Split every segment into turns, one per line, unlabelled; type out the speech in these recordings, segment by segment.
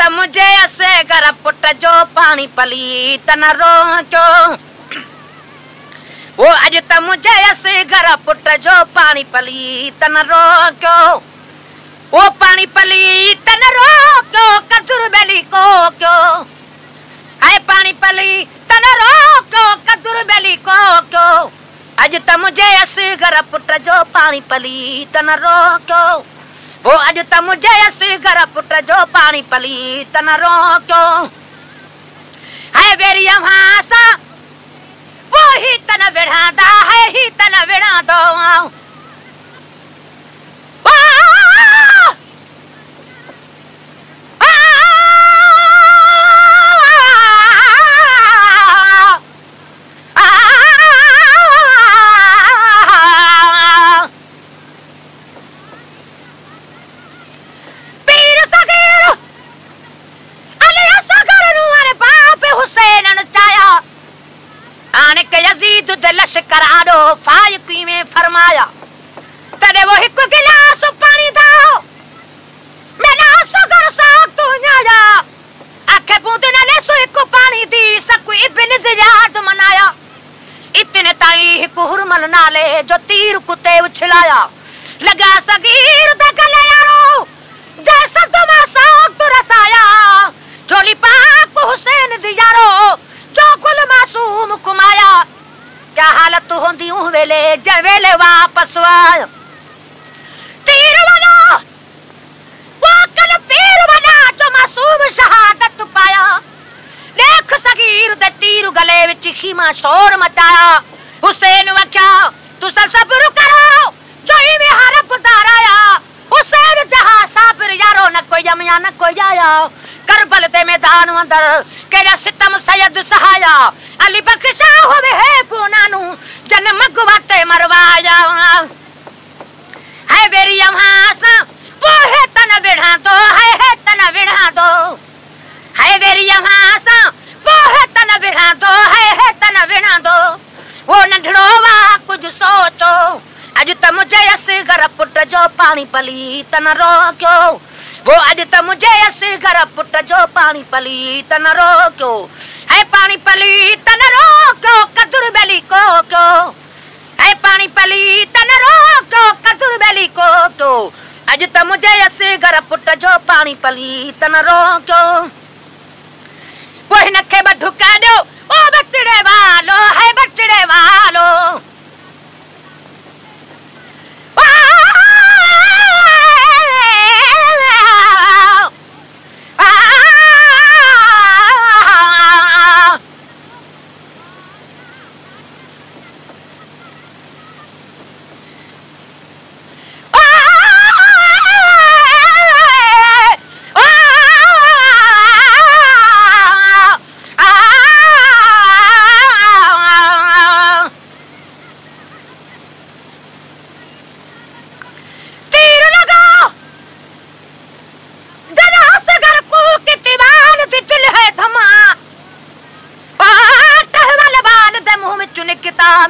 त मुझे असे घर पुट जो पानी पली तन रोचो वो अज त मुझे असे घर पुट जो पानी पली तन रोचो वो पानी पली तन रोचो कदुर बेली को क्यों है पानी पली तन रोचो कदुर बेली को क्यों अज त मुझे असे घर पुट जो पानी पली तन रोचो वो अज त मुझे असी घर पुट जो पानी पली तन रोक्यो है वेरिया भाषा वो ही तन विढ़ादा है ही तन विढ़ा दो करारो फायकी में फरमाया तड़े वो एक गिलास पानी दो मेरा सगर साग तो न्याया आखे पूत न ले सो एक पानी दी सकु इब्न ज़ियाद मनाया इतने ताई एक हुरमल नाले जो तीर कुत्ते उछलाया लगा सगीर दे गले यारो जैसा तुम साग तो रसाया झोली पाक हुसैन दी यारो जो कुल मासूम कुमाया क्या हालत होंदी वेले जन वेले वापस आया तीर वाला वो कल पीर वाला जो मासूम शहादत पाया देख सगीर दे तीर गले विच खीमा शोर मचाया हुसैन वख्या तू सब्र करो जो में हरप दाराया हुसैन जहां साबिर यारो न कोई जमया न कोई जाया करबल दे मैदान अंदर केड़ा सितम सैयद सहाया अली बख्शा होवे है पुनानु जन्म गुवाते मरवाया है बेरिया भाषा वो है तन विढ़ा दो है तन विढ़ा दो है बेरिया भाषा वो है तन विढ़ा दो है तन विढ़ा दो वो नंढड़ो वा कुछ सोचो अज त मुझे असी घर पुट जो पानी पली तन रोक्यो वो अज त मुझे असी घर पुट जो पानी पली तन रोक्यो है पानी पली तन रोक्यो कदुर बेली को क्यों है पानी पली तन रोक्यो कदुर बेली को क्यों अज त मुझे असी घर पुट जो पानी पली तन रोक्यो वो नखे बढुका दो ओ बचड़े वालो है बचड़े वालो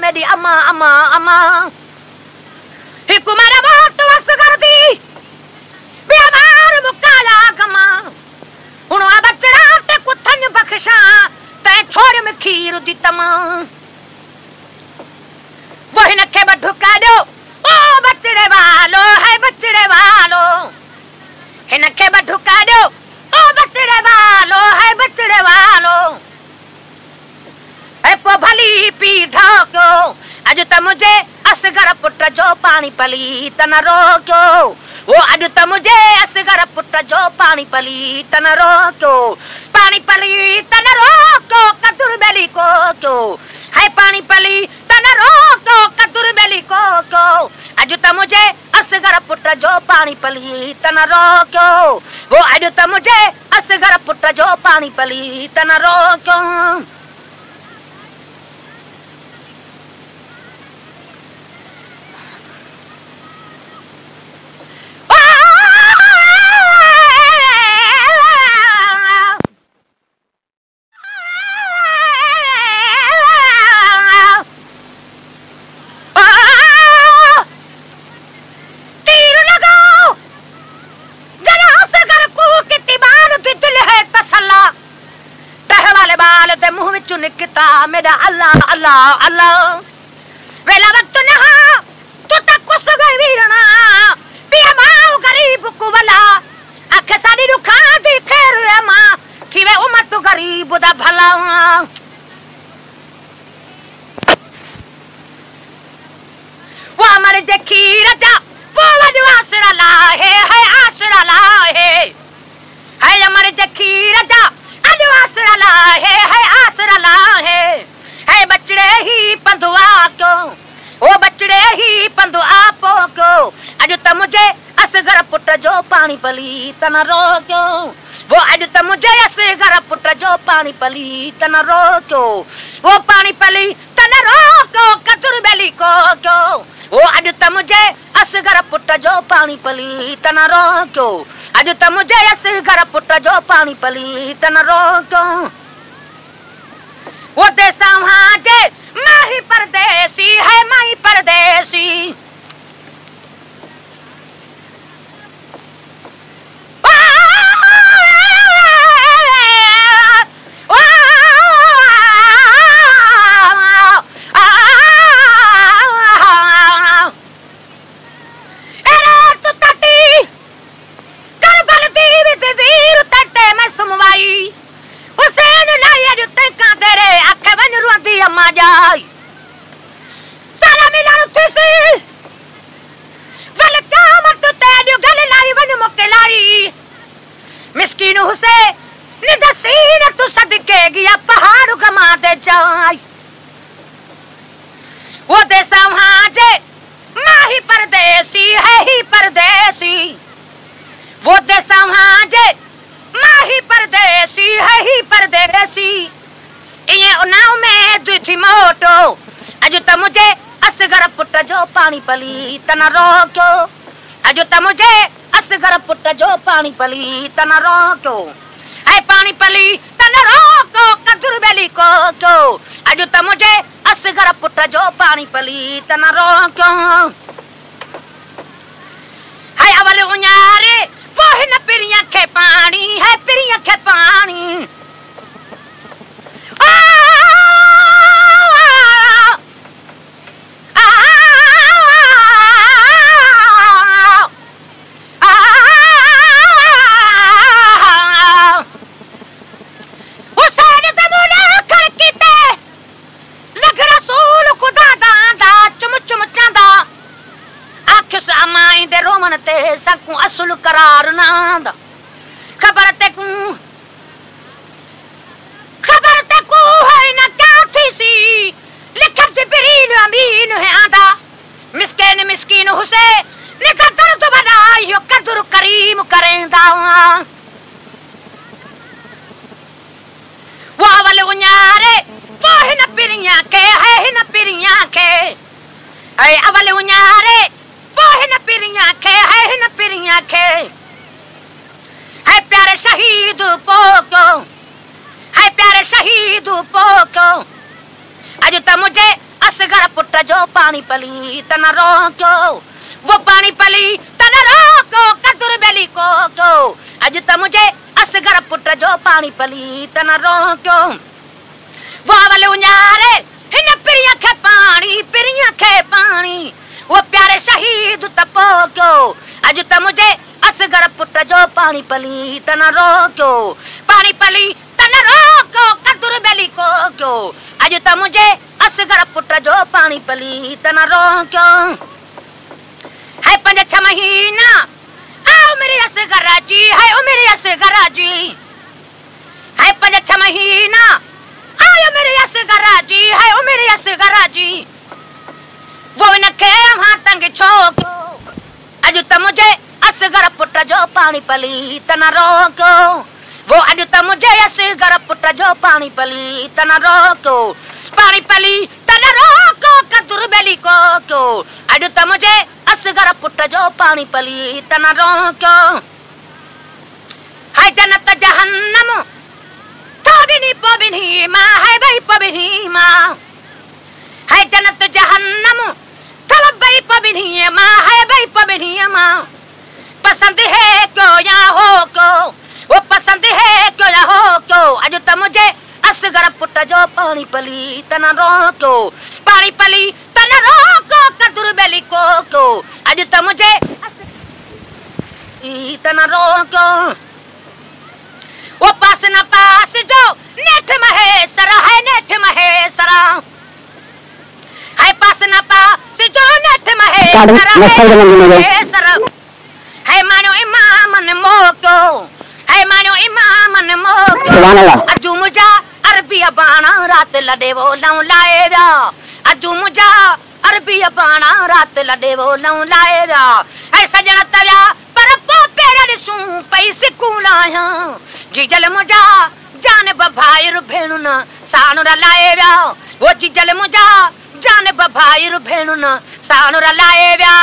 मेरी अम्मा अम्मा अम्मा हिकुमारा बहुत वस कर दी बेमार मुकाला गमा हुन आ बचड़ा ते कुथन बख्शा ते छोर में खीर दी तमा वही नखे बढुका दो ओ बचड़े वालो है बचड़े वालो हे नखे बढुका दो ओ बचड़े वालो है बचड़े वालो पो भली पीढ़ा क्यों अज त मुझे असगर पुट जो पानी पली तन रोक्यो वो अज त मुझे असगर पुट जो पानी पली तन रोक्यो पानी पली तन रोक्यो कदुर बेली को क्यों है पानी पली तन रोक्यो कदुर बेली को क्यों अज त मुझे असगर पुट जो पानी पली तन रोक्यो वो अज त मुझे असगर पुट जो पानी पली तन रोक्यो मेरा अल्लाह अल्लाह अल्लाह वेला वक्त नहा तू तक कुछ गई वीरना पिया माओ गरीब को वाला आखे सारी रुखा दी खैर रे मां थीवे उमत तो गरीब दा भला वो हमारे जखी रजा वो वजू आसरा लाहे है आसरा लाहे है हमारे जखी रजा अजू आसरा लाहे है आसरा लाहे है बचड़े ही पंधुआ को वो बचड़े ही पंधुआ पो को अज त मुझे असगर पुट जो पानी पली तन रोक्यो वो अज त मुझे असगर पुट जो पानी पली तन रोक्यो वो पानी पली तन रोक्यो कदुर बेली को क्यों वो अज त मुझे असगर पुट जो पानी पली तन रोक्यो अज त मुझे असगर पुट जो पानी पली तन रोक्यो वो देसा वहां जे माही परदेसी है माही परदेसी अम्मा जाई सारा मिला रुती सी वल क्या मत तेजो गल लाई वन मुके लाई मिस्कीन हुसे निदसीन तू सदके गया पहाड़ कमा दे जाई वो देसा वहां जे माही परदेसी है ही परदेसी वो देसा वहां जे माही परदेसी है ही परदेसी ये उनाव में दुथी मोटो अज त मुझे असगर पुट जो पानी पली तना रोक्यो अज त मुझे असगर पुट जो पानी पली तना रोक्यो है पानी पली तना रोक्यो कदुर बेली को क्यों अज त मुझे असगर पुट जो पानी पली तना रोक्यो है अवल उन्यारे वो न पिरिया के पानी है पिरिया के पानी रोमन ते सकू असुल करार नांद खबर ते कू है ना क्या थी सी लिखा जिब्रील अमीन है आदा मिस्किन मिस्कीन हुसे निकतर तो बनाई कदर करीम करेंदा वो वाले उन्यारे वो है न पिरिया के है न पिरिया के ऐ अवले उन्यारे वो है न पिरिया के है न पिरिया के है प्यारे शहीद पोको है प्यारे शहीद पोको अज त मुझे असगर पुट जो पानी पली तना रोक्यो वो पानी पली तना रोको कदुर बेली को क्यों अज त मुझे असगर पुट जो पानी पली तना रोक्यो वो वाले उन्यारे हिन पिरिया के पानी वो प्यारे शहीद तपो क्यों अज त मुझे असगर पुट जो पानी पली तना रोक्यो पानी पली तना रोको कदुर बेली को क्यों अज त मुझे असगर पुट जो पानी पली तना रोक्यो है 5-6 महीना आओ मेरी असगर जी है ओ मेरी असगर जी है 5-6 महीना आयो मेरी असगर जी है ओ मेरी असगर जी वो न के वहां तंग छोको अज त मुझे असगर पुट जो पानी पली तना रोको वो अज त मुझे असगर पुट जो पानी पली तना रोको पानी पली तना रोको कदुर बेली को क्यों अज त मुझे असगर पुट जो पानी पली तना रोको है जन्नत जहन्नम तोबिनी पोबिनी मां है भाई पोबिनी मां है जन्नत जहन्नम तब भाई पोबिनी मां है भाई पोबिनी मां पसंद है क्यों या हो क्यों वो पसंद है क्यों या हो क्यों अज त मुझे असगर पुट जो पानी पली तना रोको पानी पली तना रोको कदुर बेली को अज त मुझे तना रोको वो पास न पास जो नेठ महेसरा है नेठ महेसरा है पास न पास जो नेठ महेसरा है मानो इमाम ने मोको है मानो इमाम ने मोको अजू मुझा अरबी बाणा रात लडे वो लऊं लाए व्या अजू मुझा अरबी बाणा रात लडे वो लऊं लाए व्या है सजण तव्या पर पो पेर ॾिसूं पई सिकूं लाया जीजल मुझा जान बभाइर भेणु न साणु रलाए व्या वो जीजल मुझा जान बभाइर भेणु न साणु रलाए व्या